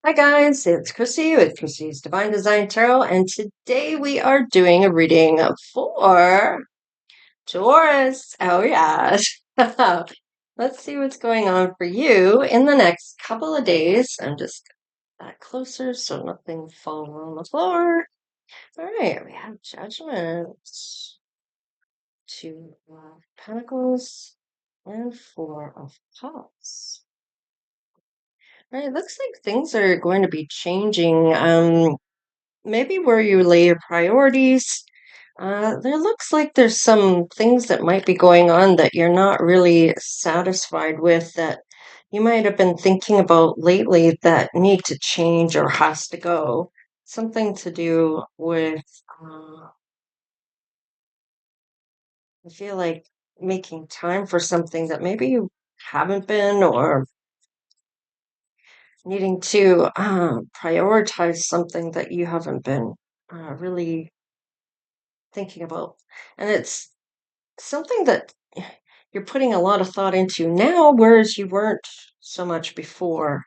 Hi guys, it's Chrissy with Chrissy's Divine Design Tarot, and today we are doing a reading for Taurus. Oh yeah. Let's see what's going on for you in the next couple of days. I'm just that closer so nothing falls on the floor. All right, we have Judgment, Two of Pentacles, and Four of Cups. All right, it looks like things are going to be changing. Maybe where you lay your priorities. There looks like there's some things that might be going on that you're not really satisfied with that you might have been thinking about lately that need to change or has to go. Something to do with, I feel like making time for something that maybe you haven't been, or needing to prioritize something that you haven't been really thinking about. And it's something that you're putting a lot of thought into now, whereas you weren't so much before.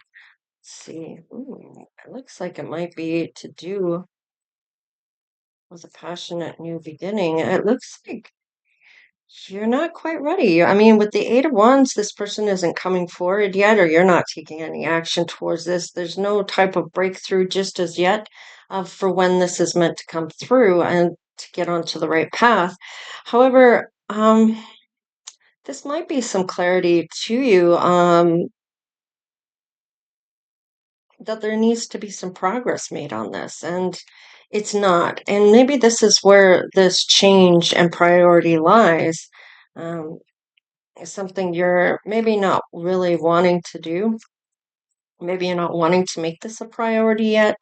Let's see. Ooh, it looks like it might be to do with a passionate new beginning. It looks like you're not quite ready. I mean, with the Eight of Wands, this person isn't coming forward yet, or you're not taking any action towards this. There's no type of breakthrough just as yet for when this is meant to come through and to get onto the right path. However, this might be some clarity to you that there needs to be some progress made on this, and it's not. And maybe this is where this change and priority lies. Um, Something you're maybe not really wanting to do. Maybe you're not wanting to make this a priority yet,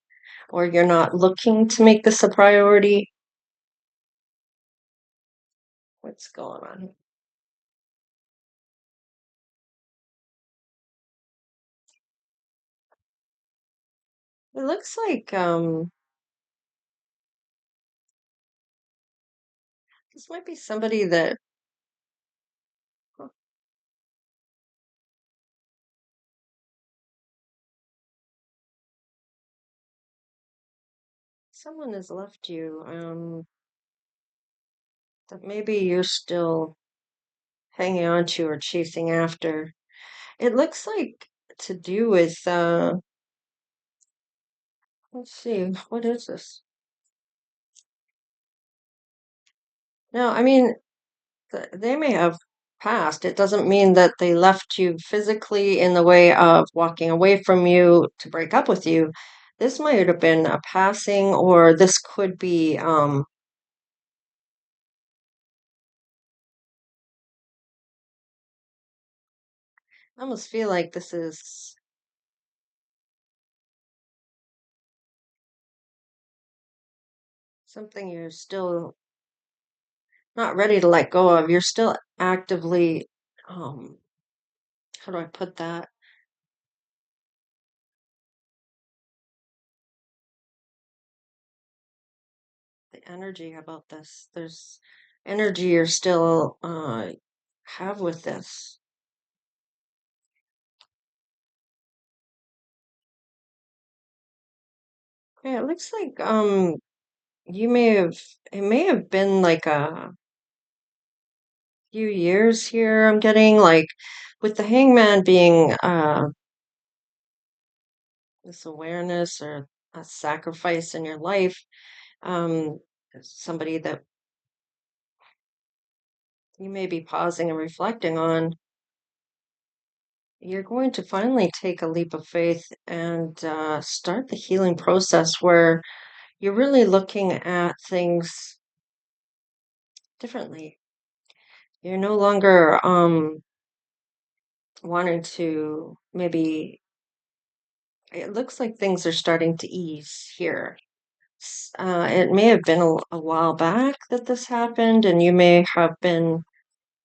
or you're not looking to make this a priority. What's going on? It looks like this might be somebody that huh, someone has left you that maybe you're still hanging on to or chasing after. It looks like to do with let's see, what is this? No, I mean, they may have passed. It doesn't mean that they left you physically in the way of walking away from you to break up with you. This might have been a passing, or this could be I almost feel like this is something you're still not ready to let go of. You're still actively how do I put that? The energy about this. There's energy you're still have with this. Yeah, it looks like you may have it may have been like a few years here. I'm getting like with the hangman being this awareness or a sacrifice in your life, um somebody that you may be pausing and reflecting on. You're going to finally take a leap of faith and start the healing process where you're really looking at things differently. You're no longer wanting to maybe, it looks like things are starting to ease here. It may have been a while back that this happened, and you may have been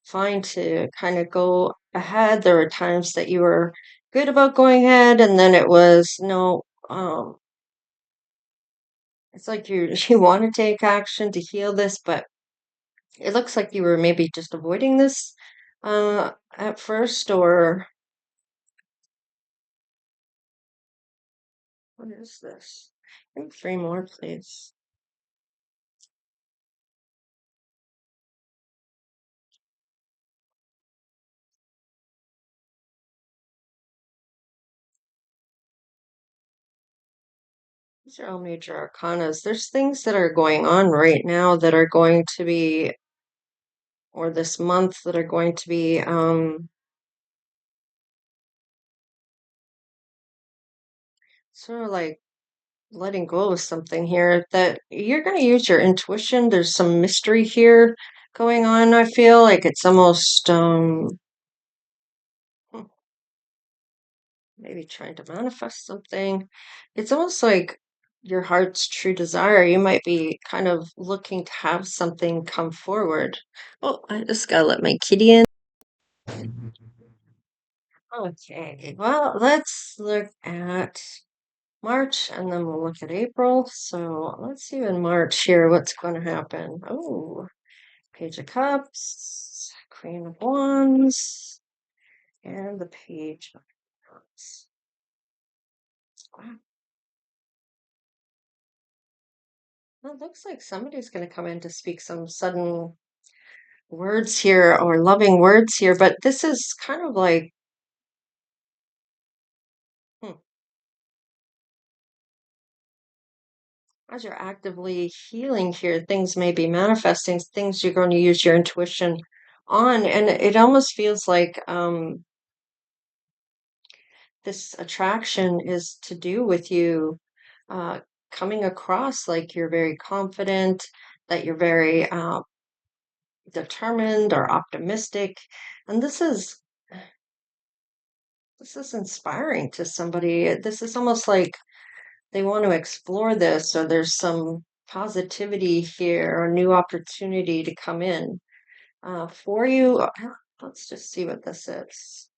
fine to kind of go ahead. There were times that you were good about going ahead, and then it was no, it's like you you want to take action to heal this, but it looks like you were maybe just avoiding this at first, or What is this? Give me three more, please. These are all major arcanas. There's things that are going on right now that are going to be, or this month that are going to be, sort of like letting go of something here that you're going to use your intuition. There's some mystery here going on. I feel like it's almost, hmm, maybe trying to manifest something. It's almost like your heart's true desire. You might be kind of looking to have something come forward. Oh, I just gotta let my kitty in. Okay, well, let's look at March and then we'll look at April. So let's see in March here what's going to happen. Oh, Page of Cups, Queen of Wands, and the Page of Cups. Wow. Well, it looks like somebody's going to come in to speak some sudden words here or loving words here, but this is kind of like, hmm, as you're actively healing here, things may be manifesting, things you're going to use your intuition on, and it almost feels like this attraction is to do with you uh, coming across like you're very confident, that you're very determined or optimistic, and this is inspiring to somebody. This is almost like they want to explore this, or there's some positivity here, or new opportunity to come in for you. Let's just see what this is.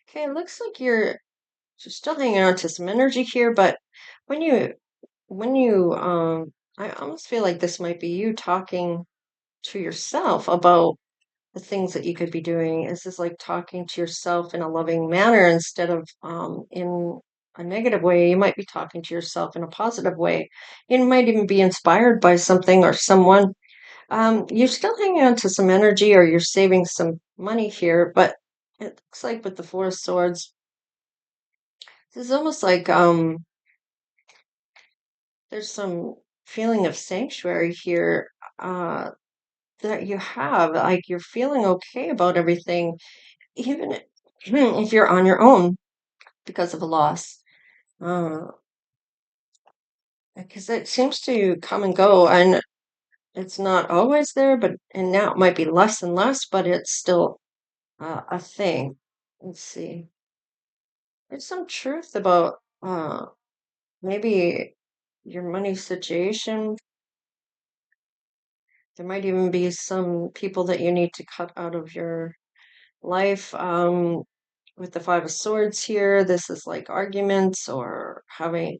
Okay, it looks like you're still hanging on to some energy here, but when you I almost feel like this might be you talking to yourself about the things that you could be doing. Is this like talking to yourself in a loving manner instead of in a negative way? You might be talking to yourself in a positive way. You might even be inspired by something or someone. You're still hanging on to some energy or you're saving some money here, but it looks like with the Four of Swords, this is almost like there's some feeling of sanctuary here uh, that you have. Like you're feeling okay about everything, even if you're on your own because of a loss. Uh, because it seems to come and go, and it's not always there, but and now it might be less and less, but it's still a thing. Let's see. There's some truth about maybe your money situation. There might even be some people that you need to cut out of your life. With the Five of Swords here, this is like arguments or having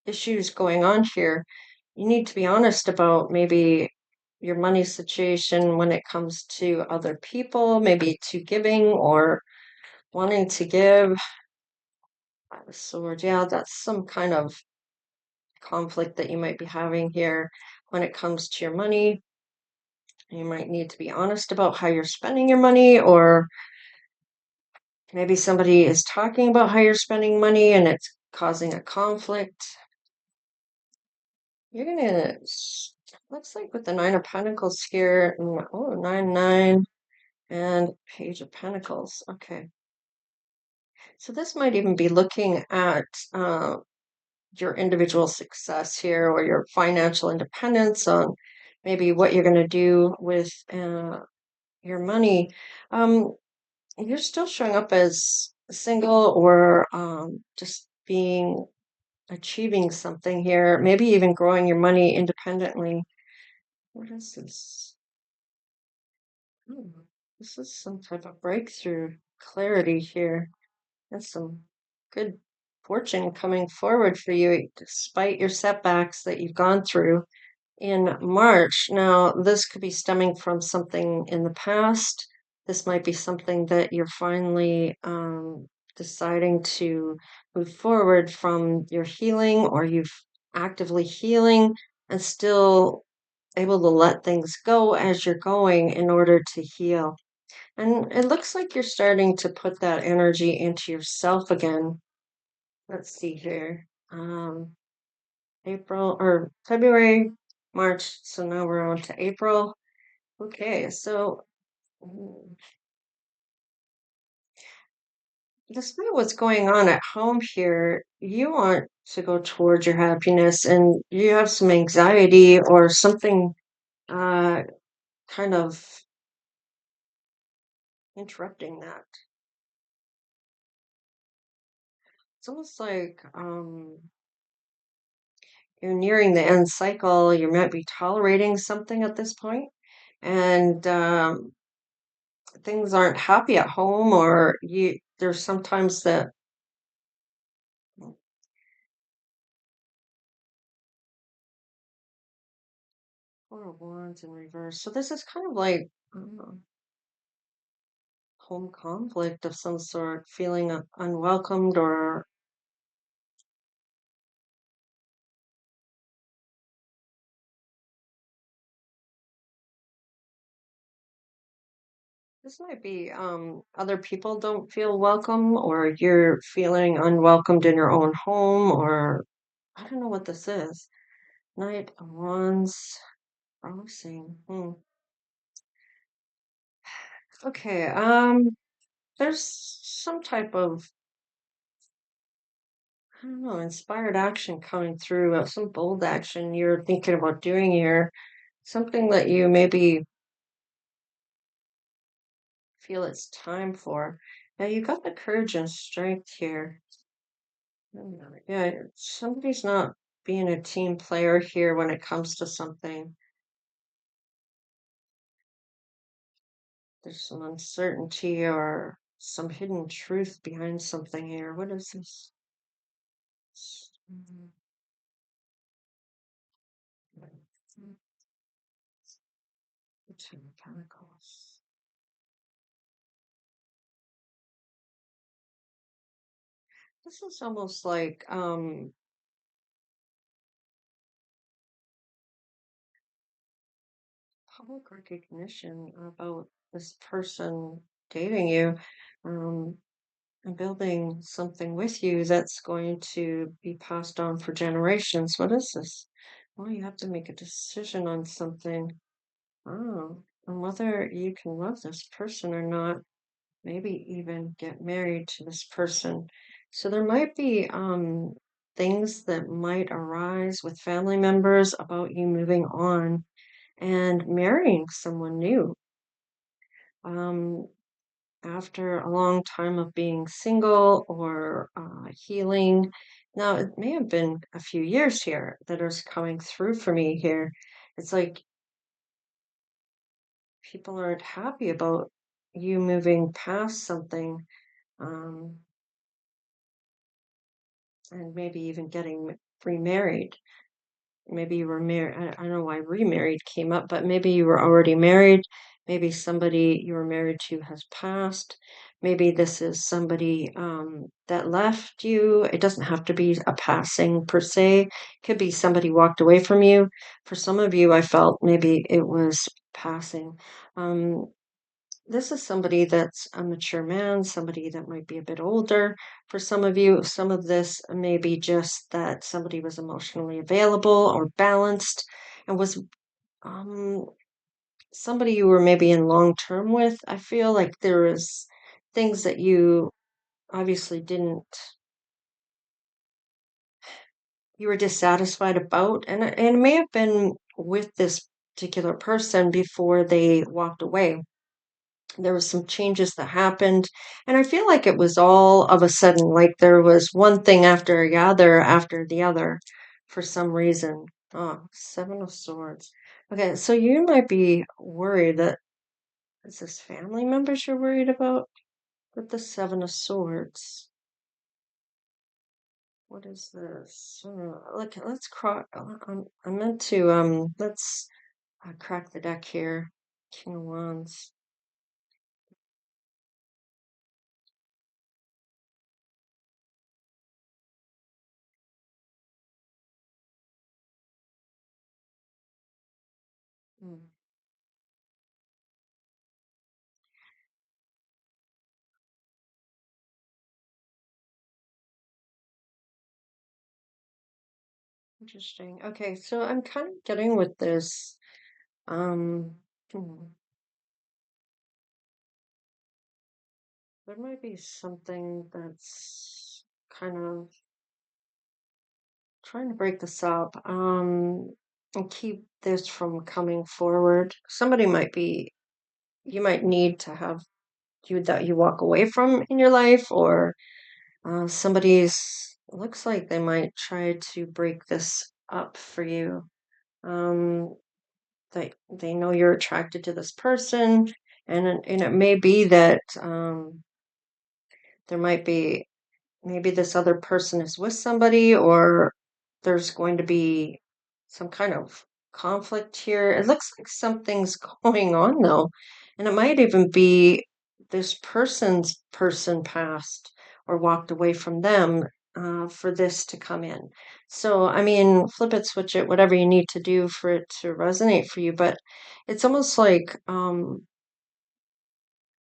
issues going on here. You need to be honest about maybe your money situation when it comes to other people, maybe to giving or wanting to give. Five of Swords, yeah, that's some kind of conflict that you might be having here when it comes to your money. You might need to be honest about how you're spending your money, or maybe somebody is talking about how you're spending money and it's causing a conflict. You're gonna, looks like with the Nine of Pentacles here, oh, 9, and Page of Pentacles. Okay. So this might even be looking at your individual success here or your financial independence on maybe what you're going to do with your money. Um, you're still showing up as single or just being achieving something here, maybe even growing your money independently. What is this? Hmm, this is some type of breakthrough, clarity here. There's some good fortune coming forward for you despite your setbacks that you've gone through in March. Now, this could be stemming from something in the past. this might be something that you're finally deciding to move forward from your healing, or you've actively healing and still able to let things go as you're going in order to heal. And it looks like you're starting to put that energy into yourself again. Let's see here. April or February, March. So now we're on to April. Okay, so despite what's going on at home here, you want to go towards your happiness and you have some anxiety or something uh, kind of interrupting that. It's almost like you're nearing the end cycle. You might be tolerating something at this point, and things aren't happy at home, or there's sometimes that. Four of Wands in reverse. So this is kind of like home conflict of some sort, feeling unwelcomed, or this might be other people don't feel welcome, or you're feeling unwelcomed in your own home, or I don't know what this is. Knight of Wands, crossing. Okay, there's some type of, I don't know, inspired action coming through, some bold action you're thinking about doing here, something that you maybe feel it's time for. Now you got the courage and strength here. Yeah, somebody's not being a team player here when it comes to something. There's some uncertainty or some hidden truth behind something here. What is this? Mhm. Two of Pentacles. This is almost like public recognition about this person dating you, um, and building something with you that's going to be passed on for generations. What is this? Well, you have to make a decision on something. Oh, and whether you can love this person or not, maybe even get married to this person. So there might be things that might arise with family members about you moving on and marrying someone new. Um, After a long time of being single or healing. Now, it may have been a few years here that is coming through for me here. It's like people aren't happy about you moving past something, um, and maybe even getting remarried. Maybe you were married. I don't know why remarried came up, but maybe you were already married. Maybe somebody you were married to has passed. Maybe this is somebody that left you. It doesn't have to be a passing per se. It could be somebody walked away from you. For some of you, I felt maybe it was passing. Um, this is somebody that's a mature man, somebody that might be a bit older. For some of you, some of this may be just that somebody was emotionally available or balanced and was um, somebody you were maybe in long term with. I feel like there is things that you obviously didn't, you were dissatisfied about, and it may have been with this particular person before they walked away. There was some changes that happened, and I feel like it was all of a sudden, like there was one thing after the other for some reason. Oh, Seven of Swords. Okay, so you might be worried that is this family members you're worried about with the Seven of Swords. What is this? Look, let's crack. I meant to let's crack the deck here. King of Wands. Interesting. Okay, so I'm kind of getting with this. Um, hmm, there might be something that's kind of trying to break this up, and keep this from coming forward. Somebody might be, you might need to have you that you walk away from in your life, or somebody's, looks like they might try to break this up for you. Um, they know you're attracted to this person, and it may be that there might be, maybe this other person is with somebody, or there's going to be some kind of conflict here. It looks like something's going on though, and it might even be this person's person passed or walked away from them for this to come in. So, I mean, flip it, switch it, whatever you need to do for it to resonate for you. But it's almost like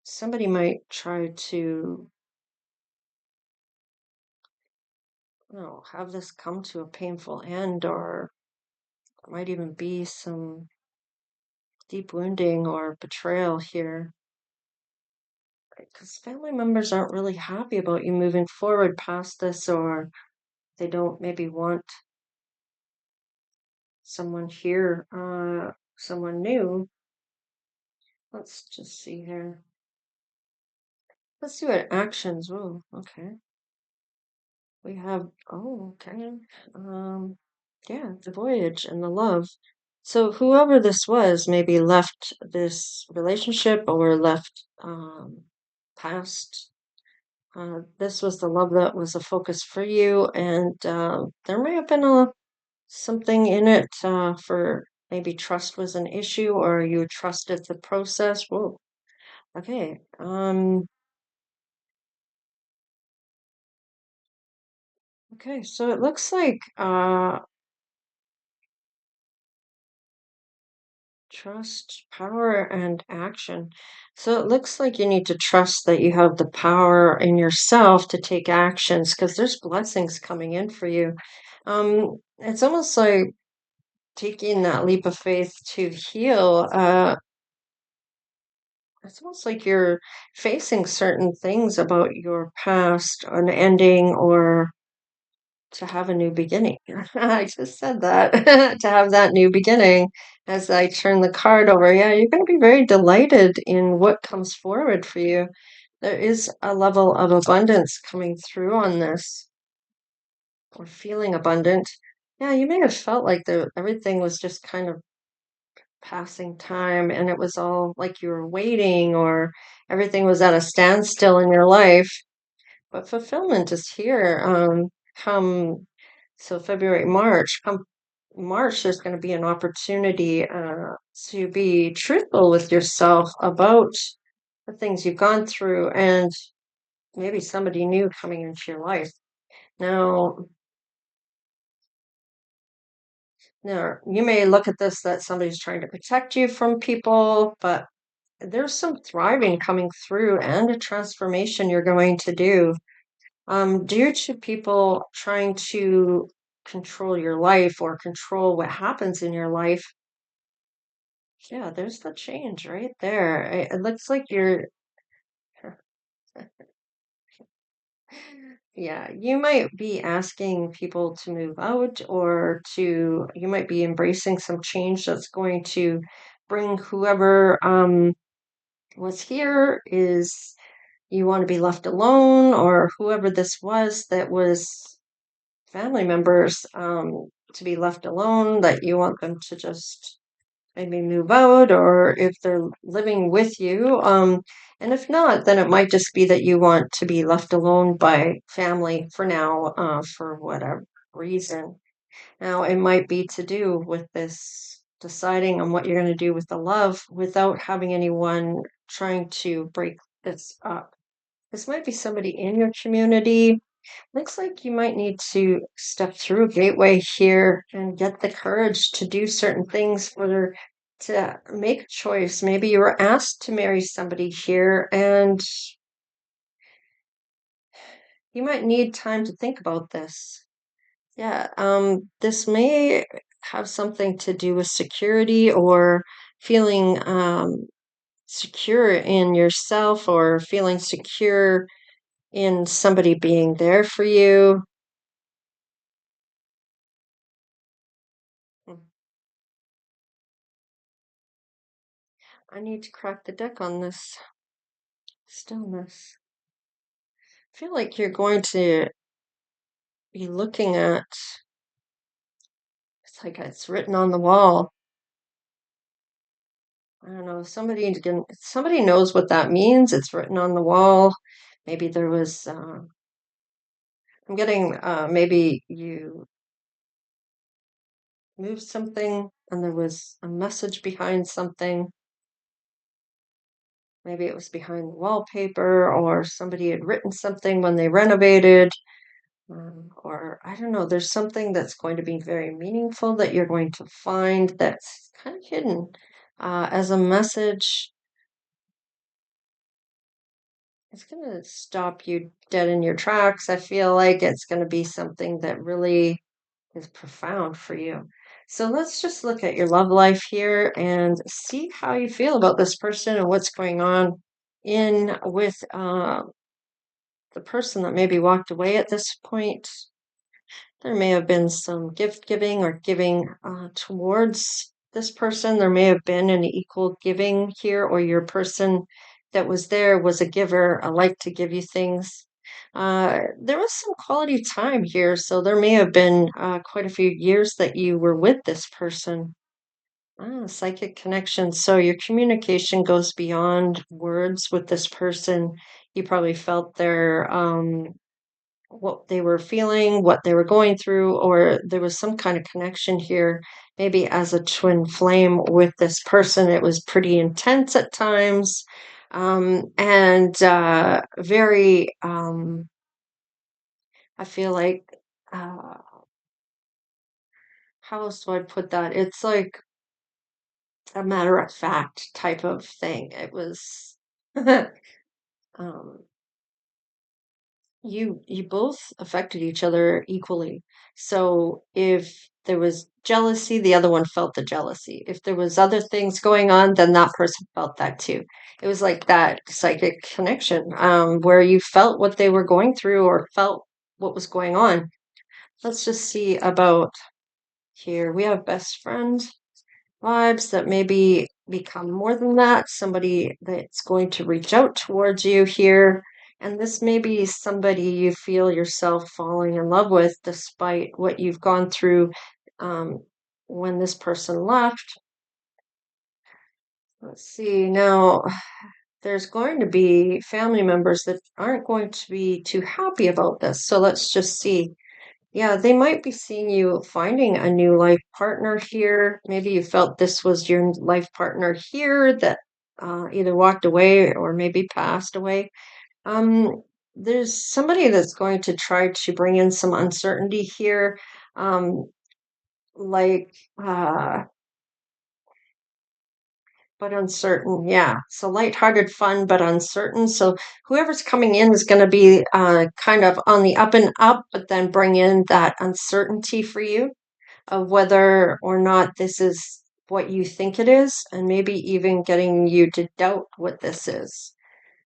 somebody might try to, have this come to a painful end, or there might even be some deep wounding or betrayal here. Because family members aren't really happy about you moving forward past this, or they don't maybe want someone here, someone new. Let's just see here. Let's see what actions. Oh, okay. We have, oh, okay. Um, yeah, the voyage and the love. So whoever this was maybe left this relationship or left past. This was the love that was a focus for you, and there may have been something in it for maybe trust was an issue, or you trusted the process. Whoa. Okay. Okay. So it looks like trust, power, and action. So it looks like you need to trust that you have the power in yourself to take actions, because there's blessings coming in for you. It's almost like taking that leap of faith to heal. It's almost like you're facing certain things about your past, an ending, or to have a new beginning. I just said that to have that new beginning as I turn the card over. Yeah, you're going to be very delighted in what comes forward for you. There is a level of abundance coming through on this, or feeling abundant. Yeah, you may have felt like everything was just kind of passing time, and it was all like you were waiting, or everything was at a standstill in your life. But fulfillment is here. Come so February, March, come March, there's going to be an opportunity to be truthful with yourself about the things you've gone through, and maybe somebody new coming into your life. Now, now you may look at this that somebody's trying to protect you from people, but there's some thriving coming through and a transformation you're going to do. Due to people trying to control your life or control what happens in your life, yeah, there's the change right there. It looks like you're, yeah, you might be asking people to move out, or you might be embracing some change that's going to bring whoever was here is, you want to be left alone, or whoever this was that was family members, to be left alone, that you want them to just maybe move out, or if they're living with you. And if not, then it might just be that you want to be left alone by family for now, for whatever reason. Now, it might be to do with this deciding on what you're going to do with the love without having anyone trying to break this up. This might be somebody in your community. Looks like you might need to step through a gateway here and get the courage to do certain things, for to make a choice. Maybe you were asked to marry somebody here, and you might need time to think about this. Yeah, this may have something to do with security or feeling secure in yourself or feeling secure in somebody being there for you. Mm, I need to crack the deck on this stillness. I feel like you're going to be looking at, it's like it's written on the wall. I don't know, somebody knows what that means. It's written on the wall. Maybe there was, I'm getting, maybe you moved something and there was a message behind something. Maybe it was behind the wallpaper or somebody had written something when they renovated. Or I don't know, there's something that's going to be very meaningful that you're going to find that's kind of hidden as a message. It's going to stop you dead in your tracks. I feel like it's going to be something that really is profound for you. So let's just look at your love life here and see how you feel about this person and what's going on in with the person that maybe walked away at this point. There may have been some gift giving or giving towards this person. There may have been an equal giving here, or your person that was there was a giver, a like to give you things. There was some quality time here, so there may have been quite a few years that you were with this person. Psychic connection. So your communication goes beyond words with this person. You probably felt their what they were feeling, what they were going through, or there was some kind of connection here, maybe as a twin flame with this person. It was pretty intense at times, and very, I feel like, uh, how else do I put that? It's like a matter of fact type of thing. It was, um, you both affected each other equally. So if there was jealousy, the other one felt the jealousy. If there was other things going on, then that person felt that too. It was like that psychic connection, where you felt what they were going through or felt what was going on. Let's just see about here. We have best friend vibes that maybe become more than that, somebody that's going to reach out towards you here. And this may be somebody you feel yourself falling in love with despite what you've gone through um, when this person left. Let's see. Now, there's going to be family members that aren't going to be too happy about this. So let's just see. Yeah, they might be seeing you finding a new life partner here. Maybe you felt this was your life partner here that either walked away or maybe passed away. There's somebody that's going to try to bring in some uncertainty here, um, like, but uncertain. Yeah. So lighthearted fun, but uncertain. So whoever's coming in is going to be kind of on the up and up, but then bring in that uncertainty for you of whether or not this is what you think it is, and maybe even getting you to doubt what this is.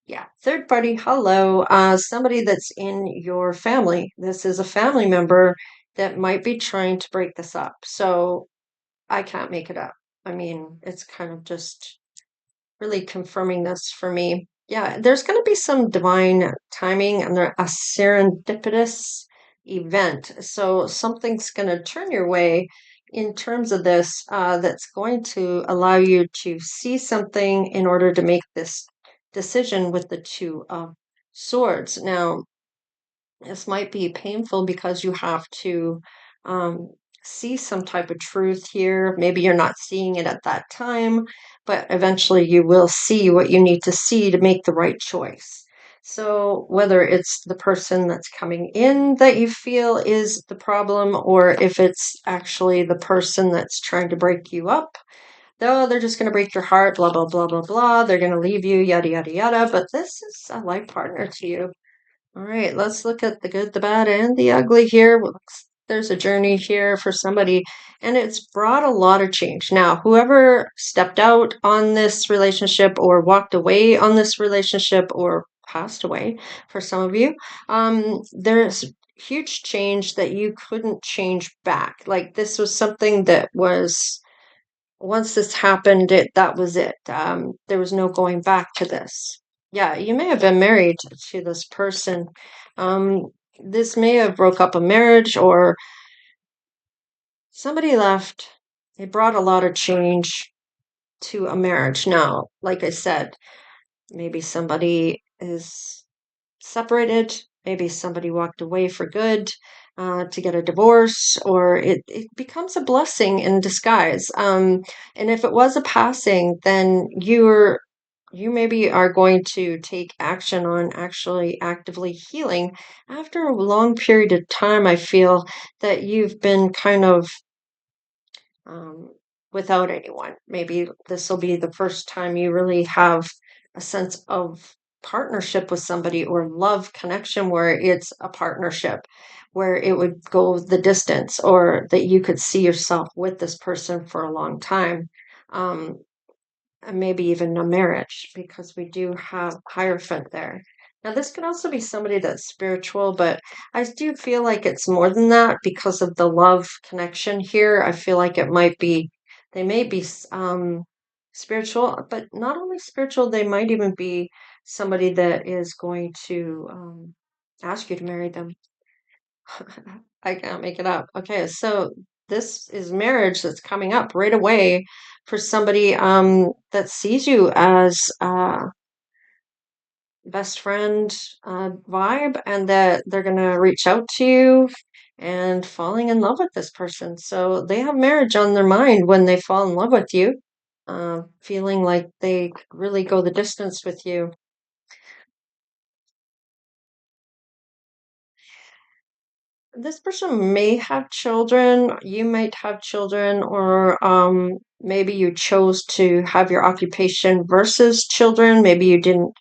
Yeah, third party, hello, somebody that's in your family. This is a family member that might be trying to break this up. So I can't make it up. I mean, it's kind of just really confirming this for me. Yeah, there's going to be some divine timing and a serendipitous event. So something's going to turn your way in terms of this that's going to allow you to see something in order to make this decision with the two of swords. Now, this might be painful because you have to um, see some type of truth here. Maybe you're not seeing it at that time, but eventually you will see what you need to see to make the right choice. So, whether it's the person that's coming in that you feel is the problem, or if it's actually the person that's trying to break you up, though they're just going to break your heart, blah, blah, blah, blah, blah. They're going to leave you, yada, yada, yada. But this is a life partner to you. All right, let's look at the good, the bad, and the ugly here. there's a journey here for somebody, and it's brought a lot of change. Now, whoever stepped out on this relationship or walked away on this relationship or passed away for some of you, there's huge change that you couldn't change back. Like this was something that was once this happened, that was it. There was no going back to this. Yeah, you may have been married to this person. Um, this may have broke up a marriage or somebody left. It brought a lot of change to a marriage. Now, like I said, maybe somebody is separated, maybe somebody walked away for good to get a divorce, or it becomes a blessing in disguise. And if it was a passing, then you maybe are going to take action on actually actively healing after a long period of time. I feel that you've been kind of um, without anyone. Maybe this will be the first time you really have a sense of partnership with somebody or love connection where it's a partnership, where it would go the distance or that you could see yourself with this person for a long time. Um, and maybe even a marriage because we do have Hierophant there. Now, this could also be somebody that's spiritual, but I do feel like it's more than that because of the love connection here. I feel like it might be, they may be spiritual, but not only spiritual, they might even be somebody that is going to ask you to marry them. I can't make it up. Okay, so this is marriage that's coming up right away for somebody that sees you as best friend vibe and that they're gonna reach out to you and falling in love with this person. So they have marriage on their mind when they fall in love with you, feeling like they could really go the distance with you. This person may have children, you might have children, or maybe you chose to have your occupation versus children. Maybe you didn't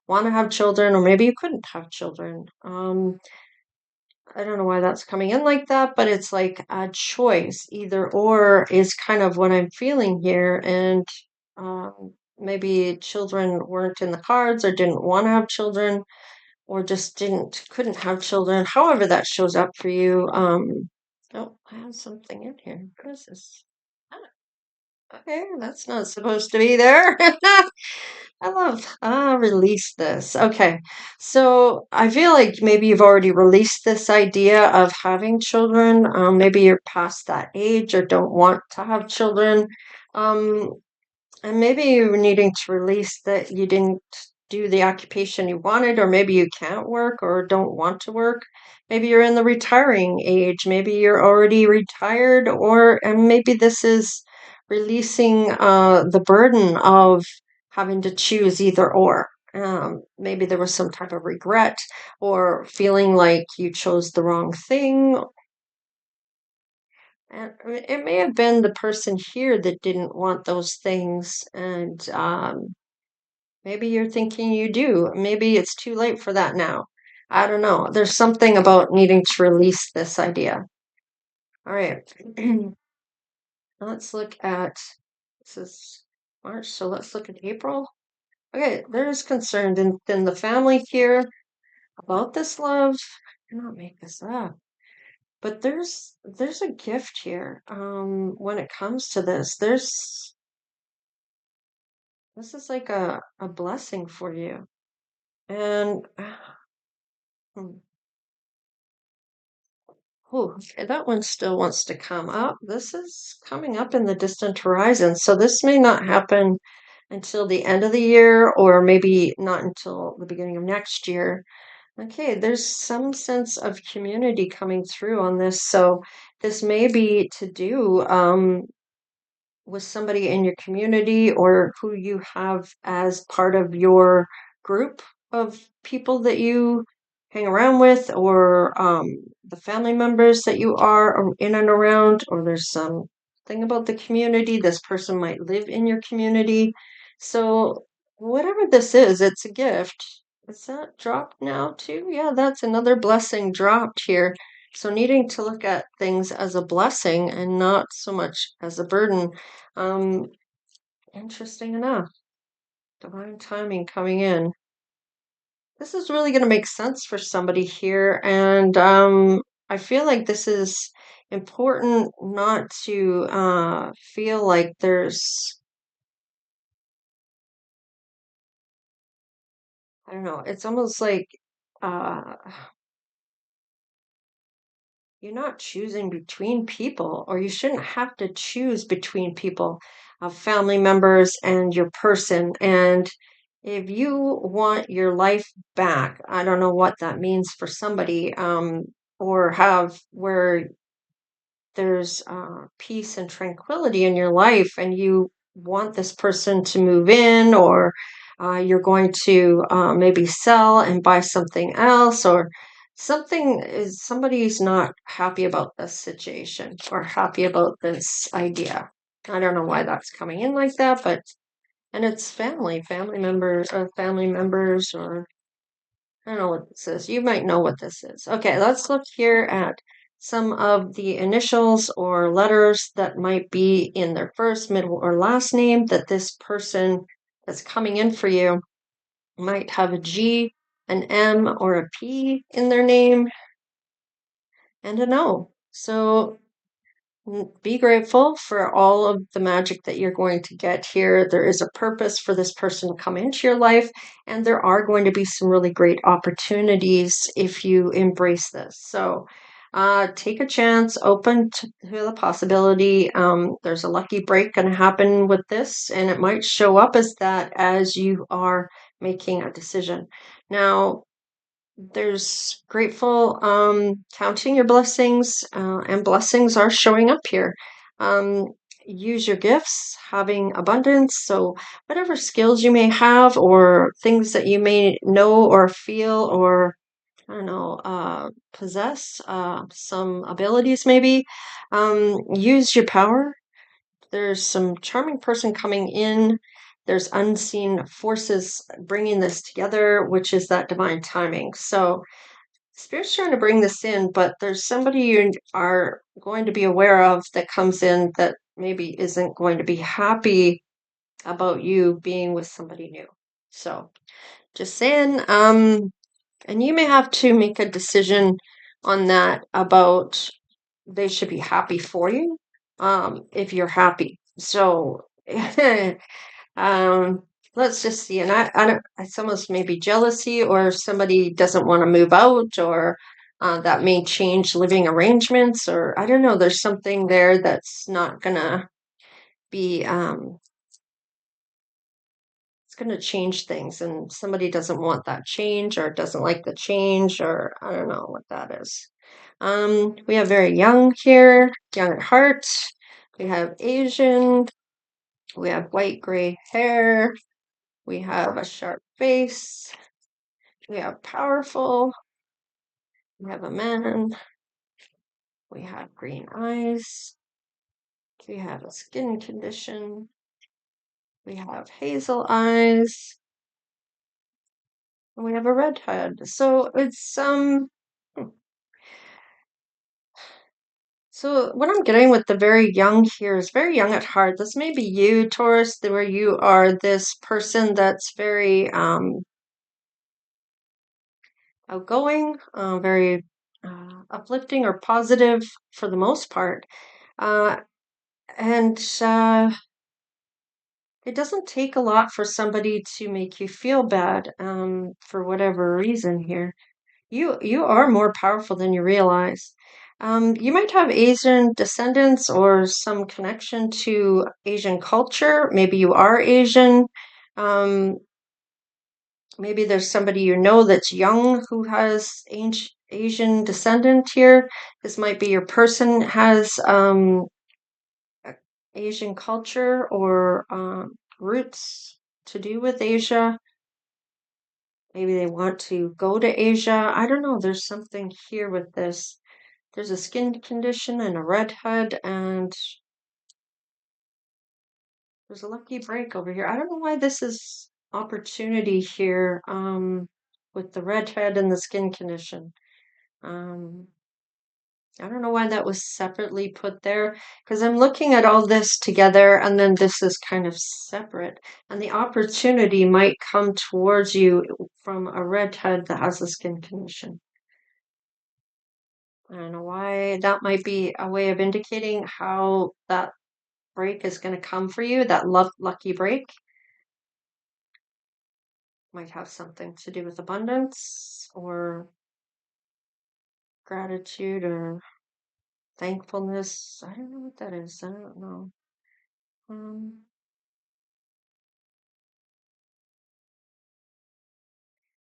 want to have children, or maybe you couldn't have children. I don't know why that's coming in like that, but it's like a choice. Either or is kind of what I'm feeling here. And maybe children weren't in the cards or didn't want to have children or just didn't couldn't have children, however that shows up for you. Oh, I have something in here. What is this? Okay, that's not supposed to be there. I love, release this. Okay, so I feel like maybe you've already released this idea of having children. Maybe you're past that age or don't want to have children. Um, and maybe you're needing to release that you didn't do the occupation you wanted, or maybe you can't work or don't want to work. Maybe you're in the retiring age. Maybe you're already retired, or and maybe this is releasing the burden of having to choose either or. Maybe there was some type of regret or feeling like you chose the wrong thing. And it may have been the person here that didn't want those things, and maybe you're thinking you do. Maybe it's too late for that now. I don't know. There's something about needing to release this idea. All right. Let's look at this is March, so let's look at April. Okay, there's concern in the family here about this love. I cannot make this up. But there's a gift here. When it comes to this, this is like a blessing for you. And hmm, oh, okay, that one still wants to come up. This is coming up in the distant horizon. So this may not happen until the end of the year, or maybe not until the beginning of next year. Okay, there's some sense of community coming through on this. So this may be to do with somebody in your community or who you have as part of your group of people that you hang around with, or the family members that you are in and around, or there's some thing about the community. This person might live in your community. So, whatever this is, it's a gift. Is that dropped now, too? Yeah, that's another blessing dropped here. So needing to look at things as a blessing and not so much as a burden. Um, Interesting enough, divine timing coming in. This is really going to make sense for somebody here, and I feel like this is important not to feel like there's, I don't know, it's almost like uh, you're not choosing between people, or you shouldn't have to choose between people, family members and your person. And if you want your life back, I don't know what that means for somebody, or have where there's peace and tranquility in your life, and you want this person to move in, or you're going to maybe sell and buy something else, or somebody's not happy about this situation or happy about this idea. I don't know why that's coming in like that, but and it's family members, or I don't know what this is. You might know what this is. Okay, let's look here at some of the initials or letters that might be in their first, middle, or last name that this person that's coming in for you might have a G, an M, or a P in their name, and an O. So be grateful for all of the magic that you're going to get here. There is a purpose for this person to come into your life, and there are going to be some really great opportunities if you embrace this. So take a chance, open to the possibility. There's a lucky break going to happen with this, and it might show up as that as you are making a decision. Now, there's grateful, counting your blessings, and blessings are showing up here. Um, Use your gifts, having abundance. So, whatever skills you may have, or things that you may know or feel, or I don't know, possess, some abilities maybe, use your power. There's some charming person coming in. There's unseen forces bringing this together, which is that divine timing. So, Spirit's trying to bring this in, but there's somebody you are going to be aware of that comes in that maybe isn't going to be happy about you being with somebody new. So, just saying, and you may have to make a decision on that about they should be happy for you, if you're happy. So, Um, let's just see. And I don't, it's almost maybe jealousy, or somebody doesn't want to move out, or that may change living arrangements, or I don't know. There's something there that's not gonna be, it's gonna change things, and somebody doesn't want that change, or doesn't like the change, or I don't know what that is. We have very young here, young at heart. We have Asian. We have white gray hair. We have a sharp face. We have powerful. We have a man. We have green eyes. We have a skin condition. We have hazel eyes. And we have a red head. So it's hmm. So what I'm getting with the very young here is very young at heart. This may be you, Taurus, where you are this person that's very outgoing, very uplifting or positive for the most part. Uh, and It doesn't take a lot for somebody to make you feel bad, for whatever reason here. You are more powerful than you realize. You might have Asian descendants or some connection to Asian culture. Maybe you are Asian. Um, Maybe there's somebody you know that's young who has Asian descendant here. This might be your person has Asian culture, or roots to do with Asia. Maybe they want to go to Asia. I don't know. There's something here with this. There's a skin condition and a red head, and there's a lucky break over here. I don't know why this is opportunity here, with the red head and the skin condition. Um, I don't know why that was separately put there because I'm looking at all this together and then this is kind of separate. And the opportunity might come towards you from a redhead that has a skin condition. I don't know why that might be a way of indicating how that break is going to come for you, that lucky break. Might have something to do with abundance or gratitude or thankfulness. I don't know what that is. I don't know. Um,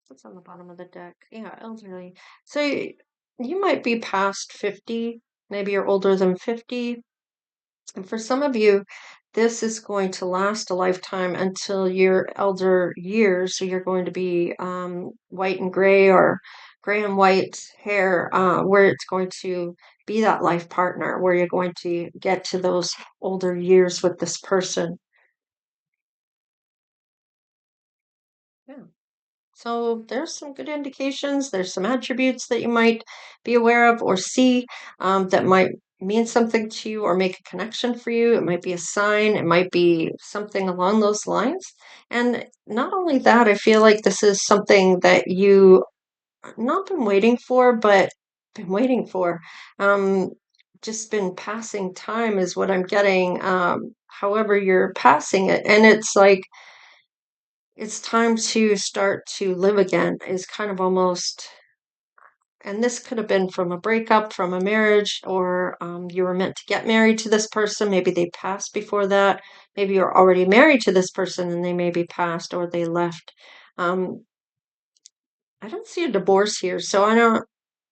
what's on the bottom of the deck? Yeah, elderly. So you might be past 50. Maybe you're older than 50. And for some of you, this is going to last a lifetime until your elder years. So you're going to be white and gray or gray and white hair, where it's going to be that life partner, where you're going to get to those older years with this person. Yeah. So there's some good indications. There's some attributes that you might be aware of or see that might mean something to you or make a connection for you. It might be a sign. It might be something along those lines. And not only that, I feel like this is something that you not been waiting for, but been waiting for. Um, just been passing time is what I'm getting. However, you're passing it, and it's like it's time to start to live again is kind of almost, and this could have been from a breakup, from a marriage, or you were meant to get married to this person. Maybe they passed before that. Maybe you're already married to this person and they maybe passed or they left. Um, I don't see a divorce here, so I don't.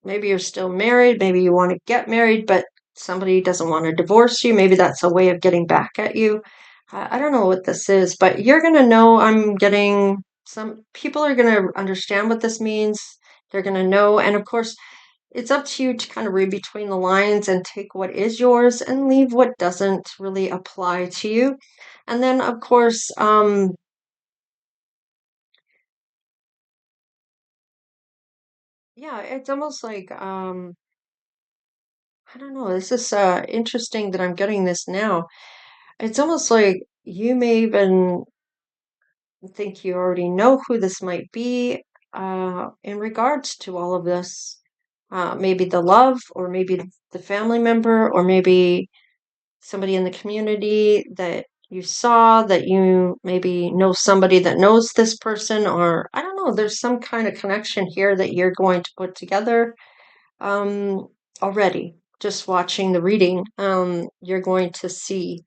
Maybe you're still married. Maybe you want to get married, but somebody doesn't want to divorce you. Maybe that's a way of getting back at you. I don't know what this is, but you're going to know. I'm getting some people are going to understand what this means. They're going to know. And of course, it's up to you to kind of read between the lines and take what is yours and leave what doesn't really apply to you. And then, of course, yeah, it's almost like I don't know. This is interesting that I'm getting this now. It's almost like you may even think you already know who this might be in regards to all of this. Maybe the love, or maybe the family member, or maybe somebody in the community that you saw, that you maybe know somebody that knows this person, or I don't know. There's some kind of connection here that you're going to put together already. Just watching the reading, you're going to see.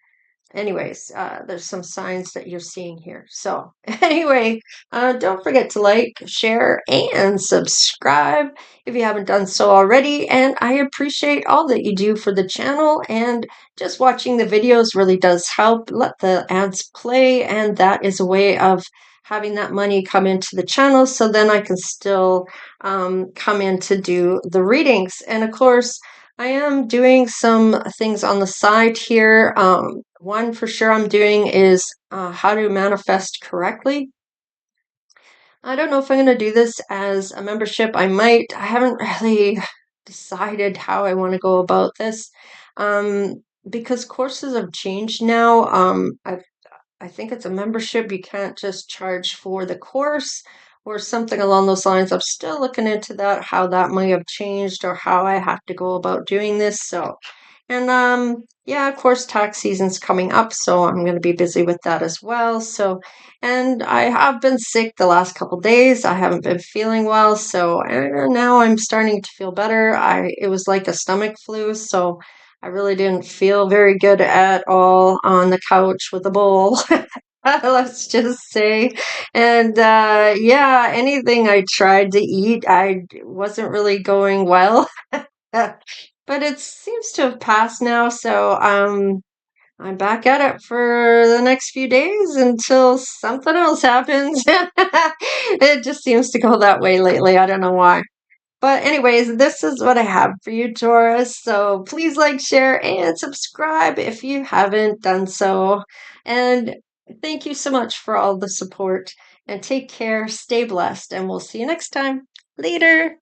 Anyways, there's some signs that you're seeing here. So, anyway, don't forget to like, share, and subscribe if you haven't done so already. And I appreciate all that you do for the channel. And just watching the videos really does help. Let the ads play, and that is a way of having that money come into the channel so then I can still come in to do the readings. And of course, I am doing some things on the side here. One for sure I'm doing is how to manifest correctly. I don't know if I'm going to do this as a membership. I might. I haven't really decided how I want to go about this because courses have changed now. I think it's a membership. You can't just charge for the course or something along those lines. I'm still looking into that, how that might have changed or how I have to go about doing this. So, and yeah, of course, tax season's coming up, so I'm going to be busy with that as well. So, and I have been sick the last couple days. I haven't been feeling well, so and now I'm starting to feel better. It was like a stomach flu, so I really didn't feel very good at all on the couch with a bowl. Let's just say. And yeah, anything I tried to eat, I wasn't really going well. But it seems to have passed now, so I'm back at it for the next few days until something else happens. It just seems to go that way lately. I don't know why. But anyways, this is what I have for you, Taurus. So please like, share, and subscribe if you haven't done so. And thank you so much for all the support. And take care, stay blessed, and we'll see you next time. Later.